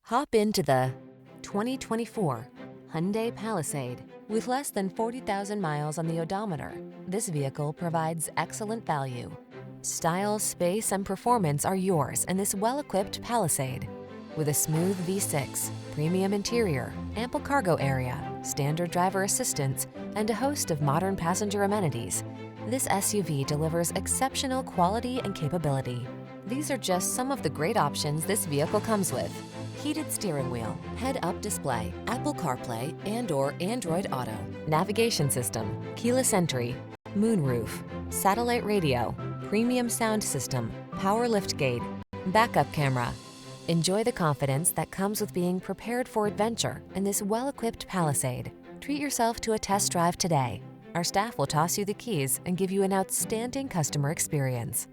Hop into the 2024 Hyundai Palisade. With less than 40,000 miles on the odometer, this vehicle provides excellent value. Style, space, and performance are yours in this well-equipped Palisade. With a smooth V6, premium interior, ample cargo area, standard driver assistance, and a host of modern passenger amenities, this SUV delivers exceptional quality and capability. These are just some of the great options this vehicle comes with: heated steering wheel, head-up display, Apple CarPlay and/or Android Auto, navigation system, keyless entry, moonroof, satellite radio, premium sound system, power liftgate, backup camera. Enjoy the confidence that comes with being prepared for adventure in this well-equipped Palisade. Treat yourself to a test drive today. Our staff will toss you the keys and give you an outstanding customer experience.